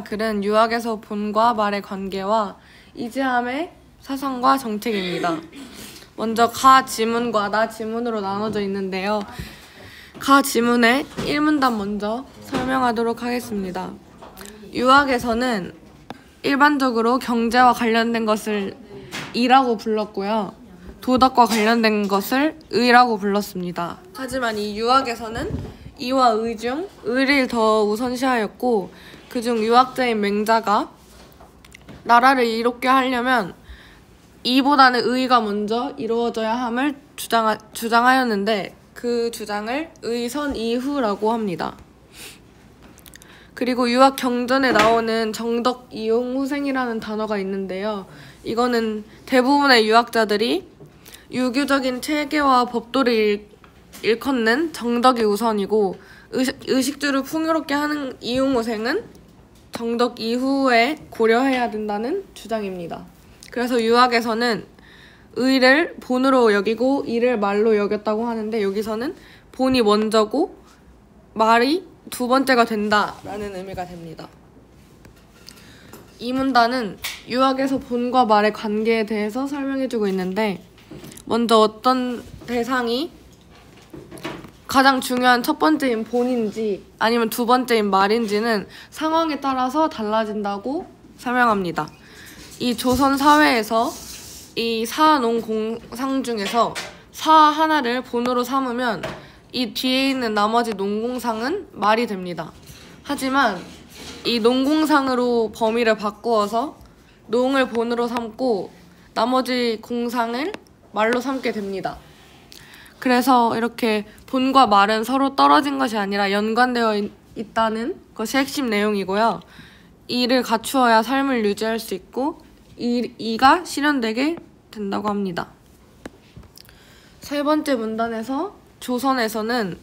글은 유학에서 본과 말의 관계와 이지함의 사상과 정책입니다. 먼저 가 지문과 나 지문으로 나눠져 있는데요. 가 지문의 1문단 먼저 설명하도록 하겠습니다. 유학에서는 일반적으로 경제와 관련된 것을 이라고 불렀고요. 도덕과 관련된 것을 의라고 불렀습니다. 하지만 이 유학에서는 이와 의 중 의를 더 우선시하였고, 그중 유학자인 맹자가 나라를 이롭게 하려면 이보다는 의가 먼저 이루어져야 함을 주장하였는데, 그 주장을 의선이후라고 합니다. 그리고 유학 경전에 나오는 정덕이용후생이라는 단어가 있는데요. 이거는 대부분의 유학자들이 유교적인 체계와 법도를 일컫는 정덕이 우선이고, 의식주를 풍요롭게 하는 이용후생은 정덕 이후에 고려해야 된다는 주장입니다. 그래서 유학에서는 의를 본으로 여기고 이를 말로 여겼다고 하는데, 여기서는 본이 먼저고 말이 두 번째가 된다라는 의미가 됩니다. 이 문단은 유학에서 본과 말의 관계에 대해서 설명해주고 있는데, 먼저 어떤 대상이 가장 중요한 첫 번째인 본인지 아니면 두 번째인 말인지는 상황에 따라서 달라진다고 설명합니다. 이 조선 사회에서 이 사농공상 중에서 사 하나를 본으로 삼으면 이 뒤에 있는 나머지 농공상은 말이 됩니다. 하지만 이 농공상으로 범위를 바꾸어서 농을 본으로 삼고 나머지 공상을 말로 삼게 됩니다. 그래서 이렇게 본과 말은 서로 떨어진 것이 아니라 연관되어 있다는 것이 핵심 내용이고요. 이를 갖추어야 삶을 유지할 수 있고 이가 실현되게 된다고 합니다. 세 번째 문단에서 조선에서는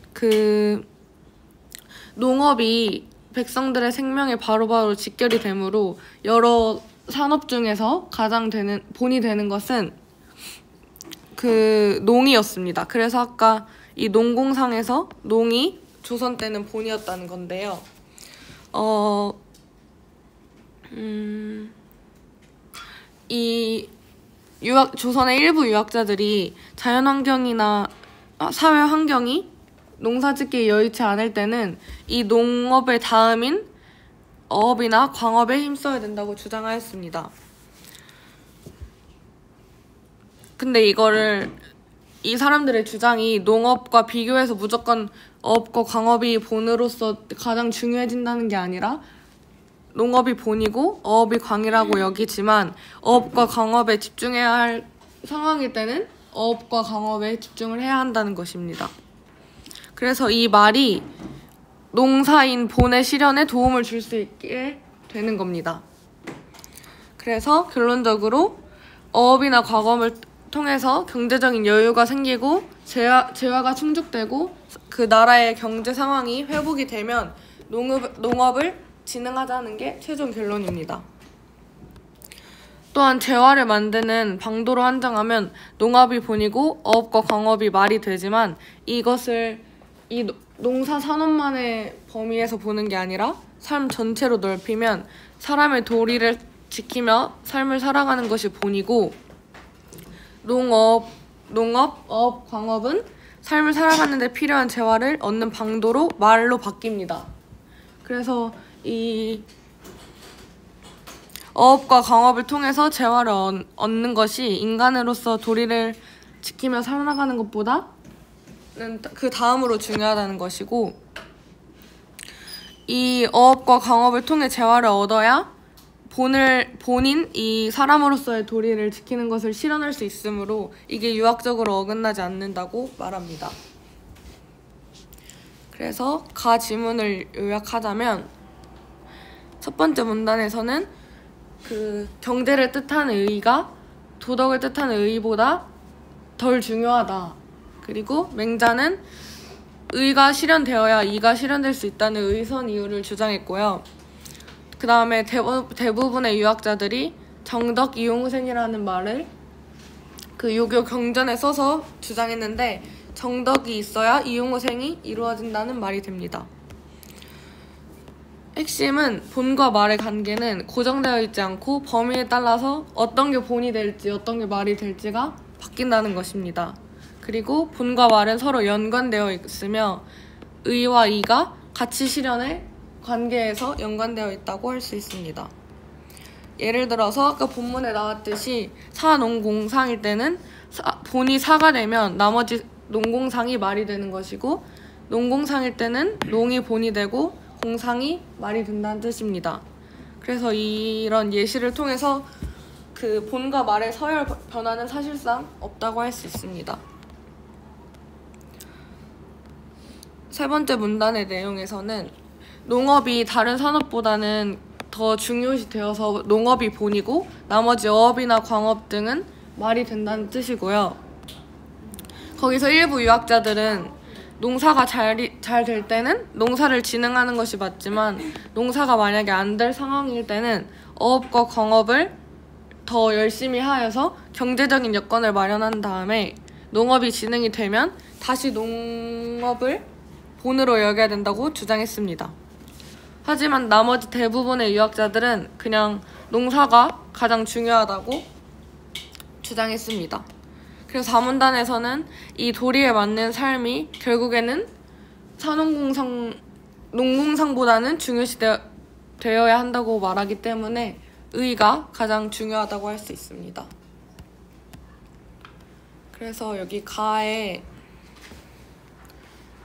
농업이 백성들의 생명에 바로바로 직결이 되므로 여러 산업 중에서 가장 본이 되는 것은 농이었습니다. 그래서 아까 이 농공상에서 농이 조선 때는 본이었다는 건데요. 조선의 일부 유학자들이 자연환경이나 사회 환경이 농사짓기에 여의치 않을 때는 이 농업의 다음인 어업이나 광업에 힘써야 된다고 주장하였습니다. 근데 이 사람들의 주장이 농업과 비교해서 무조건 어업과 광업이 본으로서 가장 중요해진다는 게 아니라 농업이 본이고 어업이 광이라고 여기지만 어업과 광업에 집중해야 할 상황일 때는 어업과 광업에 집중을 해야 한다는 것입니다. 그래서 이 말이 농사인 본의 실현에 도움을 줄 수 있게 되는 겁니다. 그래서 결론적으로 어업이나 광업을 통해서 경제적인 여유가 생기고 재화가 충족되고 그 나라의 경제 상황이 회복이 되면 농업을 진행하자는 게 최종 결론입니다. 또한 재화를 만드는 방도로 한정하면 농업이 본이고 어업과 광업이 말이 되지만, 이것을 이 농사 산업만의 범위에서 보는 게 아니라 삶 전체로 넓히면 사람의 도리를 지키며 삶을 살아가는 것이 본이고, 농업, 어업, 광업은 삶을 살아가는 데 필요한 재화를 얻는 방도로 말로 바뀝니다. 그래서 이 어업과 광업을 통해서 재화를 얻는 것이 인간으로서 도리를 지키며 살아가는 것보다는 그 다음으로 중요하다는 것이고, 이 어업과 광업을 통해 재화를 얻어야 본인 이 사람으로서의 도리를 지키는 것을 실현할 수 있으므로 이게 유학적으로 어긋나지 않는다고 말합니다. 그래서 가 지문을 요약하자면, 첫 번째 문단에서는 경제를 뜻하는 의가 도덕을 뜻하는 의보다 덜 중요하다. 그리고 맹자는 의가 실현되어야 이가 실현될 수 있다는 의선 이유를 주장했고요. 그 다음에 대부분의 유학자들이 정덕 이용후생이라는 말을 유교 경전에 써서 주장했는데, 정덕이 있어야 이용후생이 이루어진다는 말이 됩니다. 핵심은 본과 말의 관계는 고정되어 있지 않고 범위에 따라서 어떤 게 본이 될지 어떤 게 말이 될지가 바뀐다는 것입니다. 그리고 본과 말은 서로 연관되어 있으며 의와 이가 가치 실현의 관계에서 연관되어 있다고 할 수 있습니다. 예를 들어서 아까 본문에 나왔듯이 사농공상일 때는 본이 사가 되면 나머지 농공상이 말이 되는 것이고, 농공상일 때는 농이 본이 되고 공상이 말이 된다는 뜻입니다. 그래서 이런 예시를 통해서 그 본과 말의 서열 변화는 사실상 없다고 할 수 있습니다. 세 번째 문단의 내용에서는 농업이 다른 산업보다는 더 중요시 되어서 농업이 본이고 나머지 어업이나 광업 등은 말이 된다는 뜻이고요. 거기서 일부 유학자들은 농사가 잘 될 때는 농사를 진흥하는 것이 맞지만 농사가 만약에 안 될 상황일 때는 어업과 광업을 더 열심히 하여서 경제적인 여건을 마련한 다음에 농업이 진흥이 되면 다시 농업을 본으로 여겨야 된다고 주장했습니다. 하지만 나머지 대부분의 유학자들은 그냥 농사가 가장 중요하다고 주장했습니다. 그래서 4문단에서는 이 도리에 맞는 삶이 결국에는 농공상보다는 중요시 되어야 한다고 말하기 때문에 의가 가장 중요하다고 할 수 있습니다. 그래서 여기 가의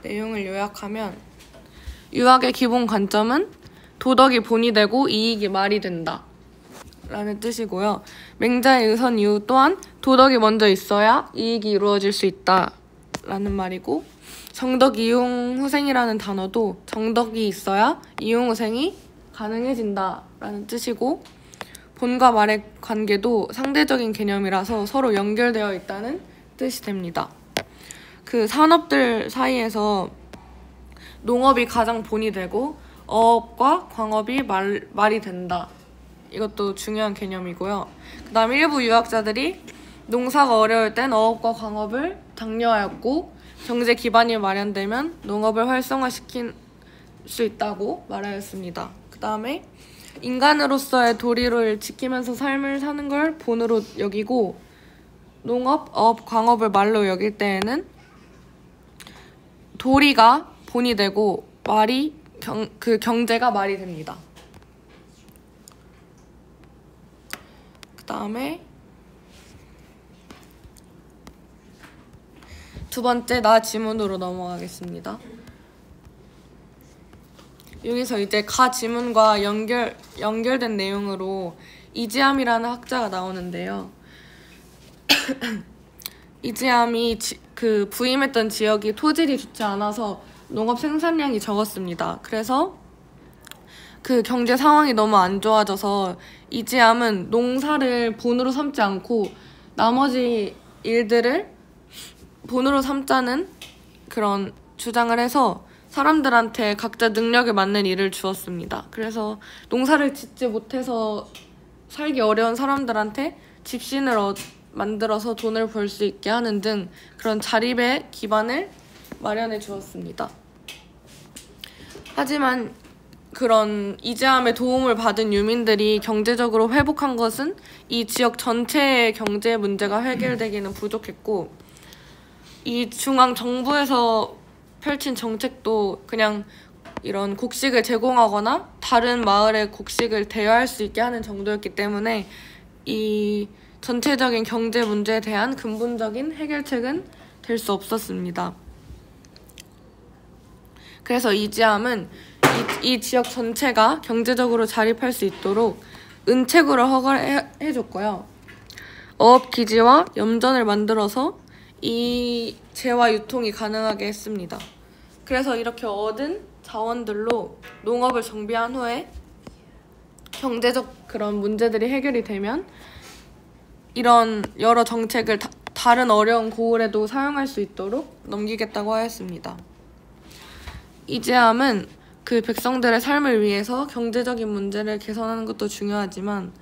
내용을 요약하면 유학의 기본 관점은 도덕이 본이 되고 이익이 말이 된다 라는 뜻이고요. 맹자의 의선 이유 또한 도덕이 먼저 있어야 이익이 이루어질 수 있다 라는 말이고, 정덕 이용후생이라는 단어도 정덕이 있어야 이용후생이 가능해진다 라는 뜻이고, 본과 말의 관계도 상대적인 개념이라서 서로 연결되어 있다는 뜻이 됩니다. 그 산업들 사이에서 농업이 가장 본이 되고 어업과 광업이 말이 된다. 이것도 중요한 개념이고요. 그 다음에 일부 유학자들이 농사가 어려울 땐 어업과 광업을 장려하였고 경제 기반이 마련되면 농업을 활성화시킬 수 있다고 말하였습니다. 그 다음에 인간으로서의 도리를 지키면서 삶을 사는 걸 본으로 여기고 농업, 어업, 광업을 말로 여길 때에는 도리가 본이 되고 경제가 말이 됩니다. 그 다음에 두 번째 나 지문으로 넘어가겠습니다. 여기서 이제 가 지문과 연결된 내용으로 이지암이라는 학자가 나오는데요. 이지암이 부임했던 지역이 토질이 좋지 않아서 농업 생산량이 적었습니다. 그래서 그 경제 상황이 너무 안 좋아져서 이지암은 농사를 본으로 삼지 않고 나머지 일들을 본으로 삼자는 그런 주장을 해서 사람들한테 각자 능력에 맞는 일을 주었습니다. 그래서 농사를 짓지 못해서 살기 어려운 사람들한테 집신을 만들어서 돈을 벌 수 있게 하는 등 그런 자립의 기반을 마련해 주었습니다. 하지만 그런 이지암의 도움을 받은 유민들이 경제적으로 회복한 것은 이 지역 전체의 경제 문제가 해결되기는 부족했고, 이 중앙 정부에서 펼친 정책도 그냥 이런 곡식을 제공하거나 다른 마을의 곡식을 대여할 수 있게 하는 정도였기 때문에 이 전체적인 경제 문제에 대한 근본적인 해결책은 될 수 없었습니다. 그래서 이지암은 이 지역 전체가 경제적으로 자립할 수 있도록 은책으로 허가해줬고요. 어업기지와 염전을 만들어서 이 재화 유통이 가능하게 했습니다. 그래서 이렇게 얻은 자원들로 농업을 정비한 후에 경제적 그런 문제들이 해결이 되면 이런 여러 정책을 다른 어려운 고을에도 사용할 수 있도록 넘기겠다고 하였습니다. 이지암은 그 백성들의 삶을 위해서 경제적인 문제를 개선하는 것도 중요하지만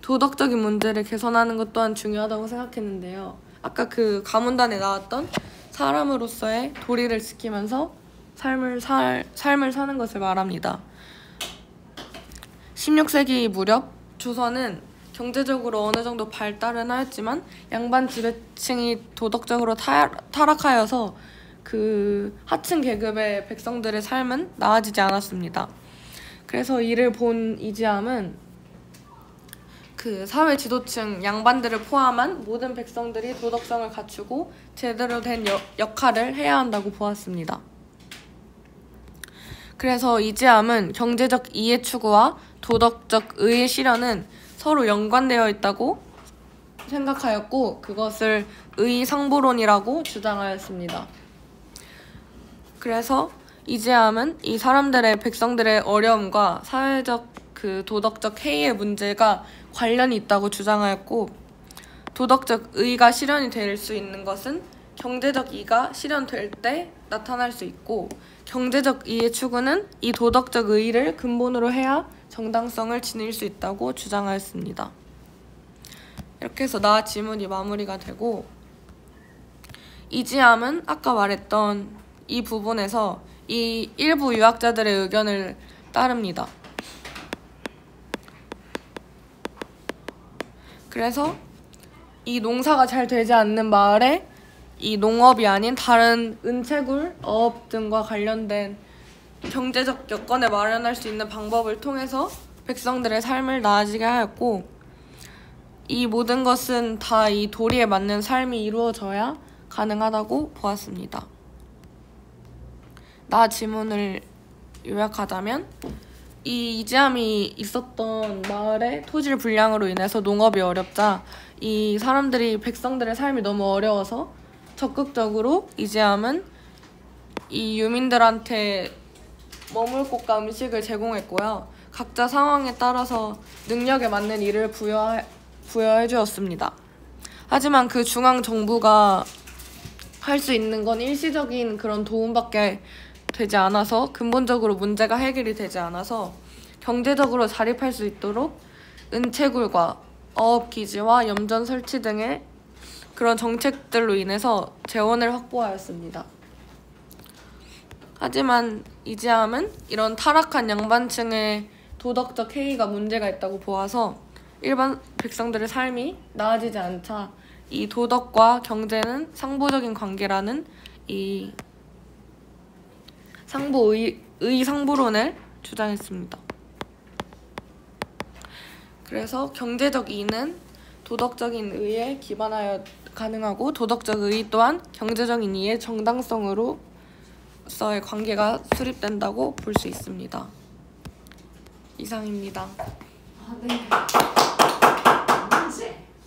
도덕적인 문제를 개선하는 것 또한 중요하다고 생각했는데요. 아까 그 가문단에 나왔던 사람으로서의 도리를 지키면서 삶을 사는 것을 말합니다. 16세기 무렵 조선은 경제적으로 어느 정도 발달은 하였지만 양반 지배층이 도덕적으로 타락하여서 그 하층 계급의 백성들의 삶은 나아지지 않았습니다. 그래서 이를 본 이지함은 그 사회 지도층 양반들을 포함한 모든 백성들이 도덕성을 갖추고 제대로 된 역할을 해야 한다고 보았습니다. 그래서 이지함은 경제적 이해 추구와 도덕적 의의 실현은 서로 연관되어 있다고 생각하였고 그것을 의상보론이라고 주장하였습니다. 그래서 이지함은 이 사람들의 백성들의 어려움과 사회적 그 도덕적 해이의 문제가 관련이 있다고 주장하였고 도덕적 의가 실현이 될 수 있는 것은 경제적 이가 실현될 때 나타날 수 있고 경제적 이의 추구는 이 도덕적 의를 근본으로 해야 정당성을 지닐 수 있다고 주장하였습니다. 이렇게 해서 나 지문이 마무리가 되고 이지함은 아까 말했던 이 부분에서 이 일부 유학자들의 의견을 따릅니다. 그래서 이 농사가 잘 되지 않는 마을에 이 농업이 아닌 다른 은채굴, 어업 등과 관련된 경제적 여건을 마련할 수 있는 방법을 통해서 백성들의 삶을 나아지게 하였고 이 모든 것은 다 이 도리에 맞는 삶이 이루어져야 가능하다고 보았습니다. 나 지문을 요약하자면 이 이지함이 있었던 마을의 토질 불량으로 인해서 농업이 어렵자 이 사람들이 백성들의 삶이 너무 어려워서 적극적으로 이지함은 이 유민들한테 머물 곳과 음식을 제공했고요. 각자 상황에 따라서 능력에 맞는 일을 부여해 주었습니다. 하지만 그 중앙 정부가 할 수 있는 건 일시적인 그런 도움밖에 되지 않아서 근본적으로 문제가 해결이 되지 않아서 경제적으로 자립할 수 있도록 은채굴과 어업기지와 염전 설치 등의 그런 정책들로 인해서 재원을 확보하였습니다. 하지만 이지함은 이런 타락한 양반층의 도덕적 해이가 문제가 있다고 보아서 일반 백성들의 삶이 나아지지 않자 이 도덕과 경제는 상보적인 관계라는 이 의상보론을 주장했습니다. 그래서 경제적 이는 도덕적인 의에 기반하여 가능하고 도덕적 의 또한 경제적인 이의 정당성으로서의 관계가 수립된다고 볼 수 있습니다. 이상입니다. 네.